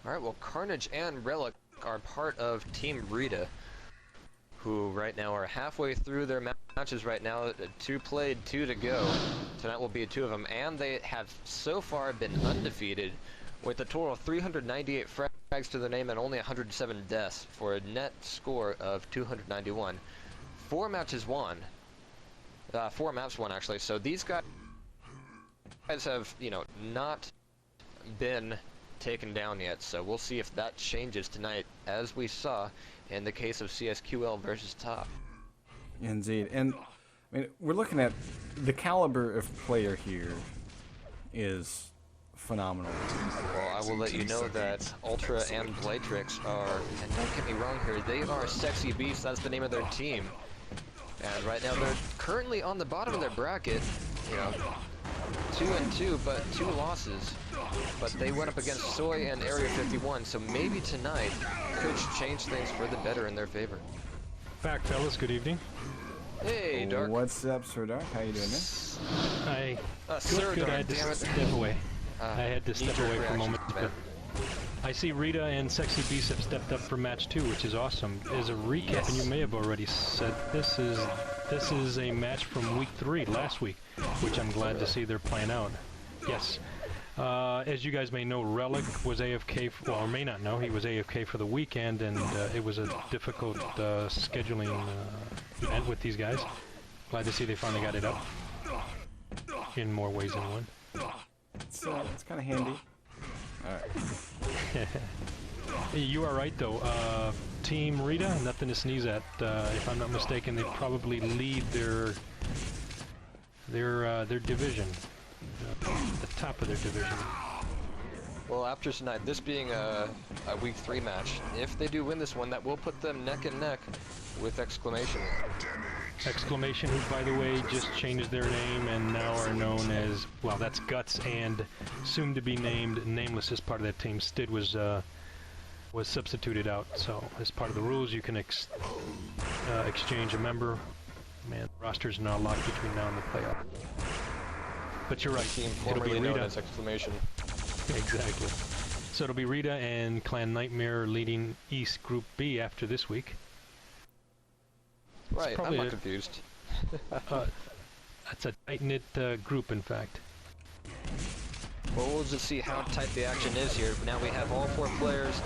Alright, well, Carnage and Relic are part of Team Rita, who right now are halfway through their matches right now. 2 played, 2 to go. Tonight will be 2 of them, and they have so far been undefeated with a total of 398 frags to their name and only 107 deaths for a net score of 291. 4 matches won. 4 maps won, actually. So these guys have, you know, not been taken down yet. So we'll see if that changes tonight, as we saw in the case of CSQL versus Top. Indeed. And I mean, we're looking at the caliber of player here is phenomenal. Well, I will let you know that Ultra and Blatrix are, and don't get me wrong here, they are Sexy Beasts. That's the name of their team. And right now they're currently on the bottom of their bracket, you know, 2-2, but 2 losses. But they went up against Soy and Area 51, so maybe tonight could change things for the better in their favor. Back, fellas. Good evening. Hey, Dark. What's up, Sir Dark? How you doing, man? Sir Good. Dark, I had to damn it. step away. I had to step away for a moment. Man. I see Rita and Sexy Beast have stepped up for match 2, which is awesome. As a recap, and you may have already said, this is a match from week 3, last week, which I'm glad to see they're playing out. Yes. As you guys may know, Relic was AFK, or may not know, he was AFK for the weekend, and it was a difficult scheduling event with these guys. Glad to see they finally got it up, in more ways than one. It's kind of handy. Alright. You are right, though. Team Rita, nothing to sneeze at. If I'm not mistaken, they probably lead their division, the top of their division. Well, after tonight, this being a week 3 match, if they do win this one, that will put them neck and neck with Exclamation. Exclamation, who, by the way, just changed their name and now are known as, well, that's Guts, and soon to be named Nameless as part of that team. Stid was substituted out, so as part of the rules, you can exchange a member. Man, the roster's now locked between now and the playoff. But you're right, Team it'll be formerly known Rita. as Exclamation. Exactly. So it'll be Rita and Clan Nightmare leading East Group B after this week. Right, I'm not confused. That's a tight-knit group, in fact. Well, we'll just see how tight the action is here. Now we have all 4 players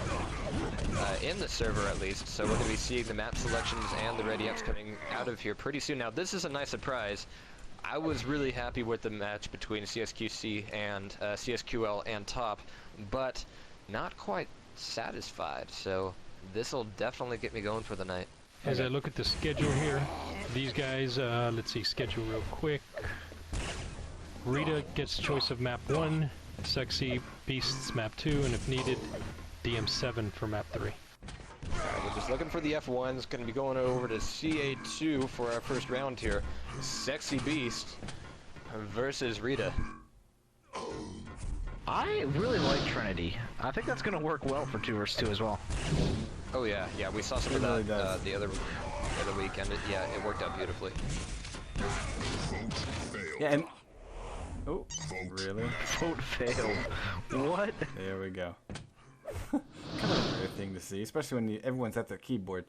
in the server, at least, so we're going to be seeing the map selections and the ready ups coming out of here pretty soon. Now, this is a nice surprise. I was really happy with the match between CSQC and CSQL and Top, but not quite satisfied, so this will definitely get me going for the night. As I look at the schedule here, these guys, let's see, schedule real quick. Rita gets choice of map 1, Sexy Beasts map 2, and if needed, DM7 for map 3. Alright, we're just looking for the F1s, going to be going over to CA2 for our first round here. Sexy Beast versus Rita. I really like Trinity. I think that's going to work well for 2 vs 2 as well. Oh yeah, we saw some of that the other weekend. Yeah, it worked out beautifully. Yeah, and... Oh, really? Vote failed. What? There we go. Kind of a rare thing to see, especially when everyone's at their keyboard.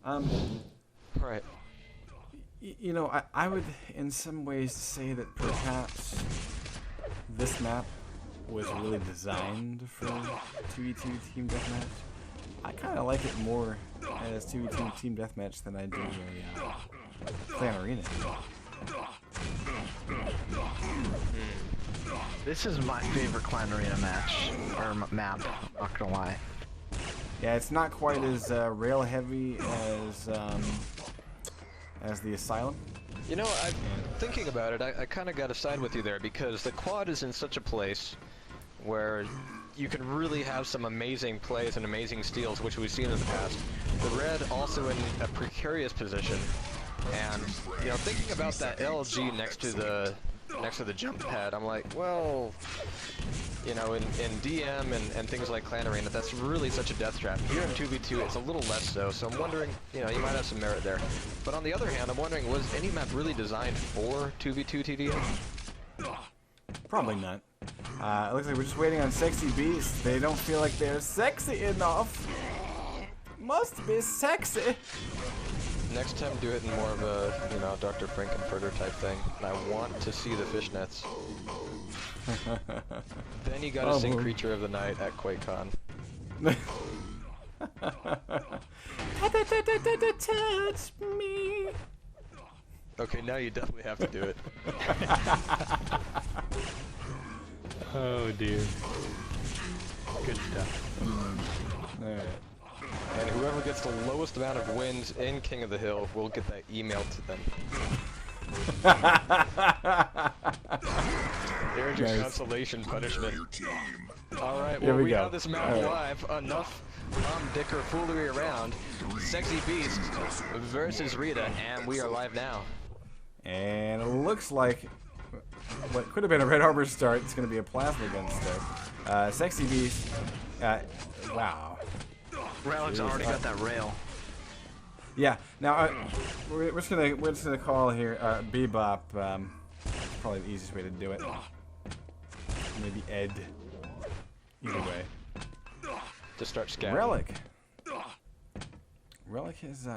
Right. You know, I would, in some ways, say that perhaps this map was really designed for 2v2 team deathmatch. I kind of like it more as 2v2 team deathmatch than I do a Clan Arena. This is my favorite Clan Arena match, or map, not gonna lie. Yeah, it's not quite as rail heavy as the Asylum. You know, thinking about it, I kind of got to side with you there, because the quad is in such a place where you can really have some amazing plays and amazing steals, which we've seen in the past. The red also in a precarious position, and you know, thinking about that LG next to the jump pad, I'm like, well, you know, in DM and things like Clan Arena, that's really such a death trap. Here in 2v2, it's a little less so, so I'm wondering, you know, you might have some merit there. But on the other hand, I'm wondering, was any map really designed for 2v2 TDM? Probably not. It looks like we're just waiting on Sexy Beast. They don't feel like they're sexy enough. Must be sexy. Next time, do it in more of a, you know, Dr. Frankenfurter type thing. And I want to see the fishnets. Then you gotta sing Creature of the Night at QuakeCon. Touch me. Okay, now you definitely have to do it. Oh dear. Good stuff. Alright. And whoever gets the lowest amount of wins in King of the Hill will get that email to them. There's your consolation punishment. Alright, well, we have this map live. Enough dicker foolery around. Sexy Beast versus Rita, and we are live now. And it looks like what could have been a Red Arbor start. It's going to be a Plasma Gun start. Sexy Beast. Wow. Relic's already got that rail. Yeah. Now we're just gonna call here Bebop. Probably the easiest way to do it. Maybe Ed. Either way. To start scouting. Relic is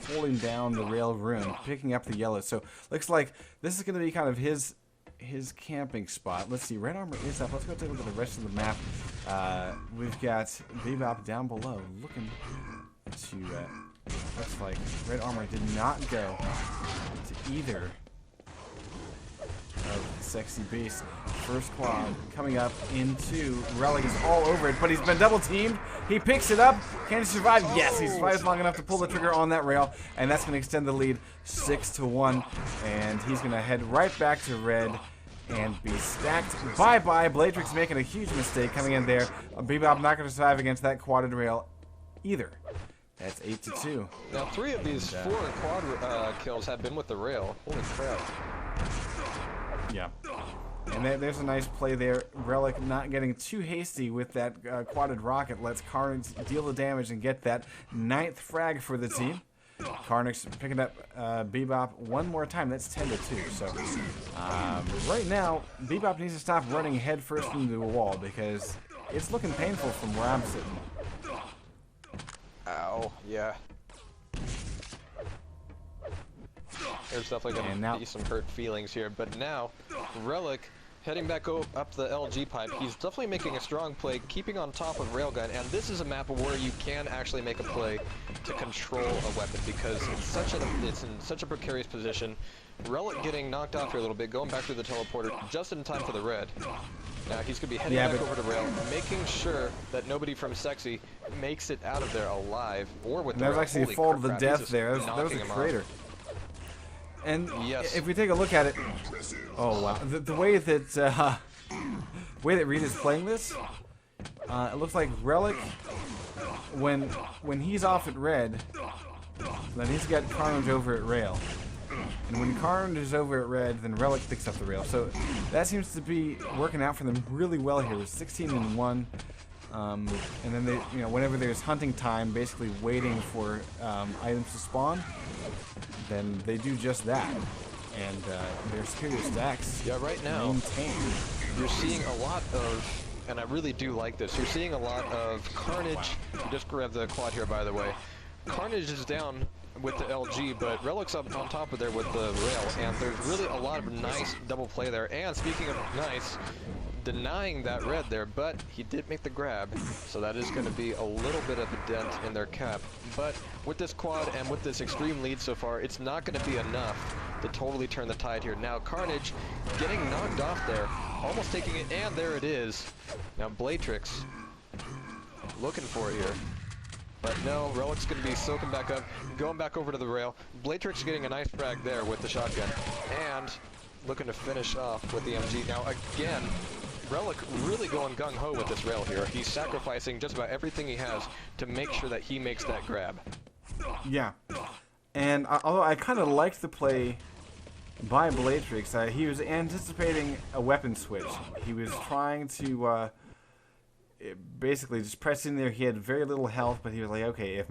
holding down the rail room, picking up the yellow. So looks like this is gonna be kind of his camping spot. Let's see. Red Armor is up. Let's go take a look at the rest of the map. We've got Bebop down below, looking to. Looks like Red Armor did not go to either of Sexy Beast. First quad coming up into Relic is all over it, but he's been double teamed. He picks it up. Can he survive? Yes, he survives long enough to pull the trigger on that rail, and that's going to extend the lead 6-1. And he's going to head right back to red and be stacked. Bye-bye. Bladrix making a huge mistake coming in there. Bebop not going to survive against that quadded rail either. That's 8-2. Now 3 of these 4 quad kills have been with the rail. Holy crap. Yeah. And there's a nice play there. Relic not getting too hasty with that quadded rocket. Lets Carnage deal the damage and get that 9th frag for the team. Carnage picking up Bebop one more time. That's 10-2. So right now, Bebop needs to stop running head first into a wall because it's looking painful from where I'm sitting. Ow, yeah. There's definitely going to be some hurt feelings here, but now, Relic heading back up the LG pipe. He's definitely making a strong play, keeping on top of Railgun, and this is a map where you can actually make a play to control a weapon because it's in such a precarious position. Relic getting knocked off here a little bit, going back through the teleporter just in time for the red. Now he's going to be heading back over to rail, making sure that nobody from Sexy makes it out of there alive or with the rail. That was actually a fall to the death there. That was a crater. And if we take a look at it, oh wow, the way that Rita's playing this, it looks like Relic, when he's off at red, then he's got Carnage over at rail. And when Carnage is over at red, then Relic picks up the rail. So that seems to be working out for them really well here. 16-1, and then they, whenever there's hunting time, basically waiting for items to spawn, then they do just that. And their superior stacks. Yeah, right now you're seeing a lot of, and I really do like this. You're seeing a lot of Carnage. You just grabbed the quad here, by the way. Carnage is down with the LG, but Relic's up on top of there with the rail, and there's really a lot of nice double play there. And speaking of nice, denying that red there, but he did make the grab, so that is going to be a little bit of a dent in their cap. But with this quad and with this extreme lead so far, it's not going to be enough to totally turn the tide here. Now Carnage getting knocked off there, almost taking it, and there it is. Now Bladrix looking for it here. But no, Relic's going to be soaking back up, going back over to the rail. Bladrix getting a nice frag there with the shotgun, and looking to finish off with the MG. Now again, Relic really going gung-ho with this rail here. He's sacrificing just about everything he has to make sure that he makes that grab. Yeah, and although I kind of liked the play by Bladrix, he was anticipating a weapon switch. He was trying to basically just press in there. He had very little health, but he was like, okay, if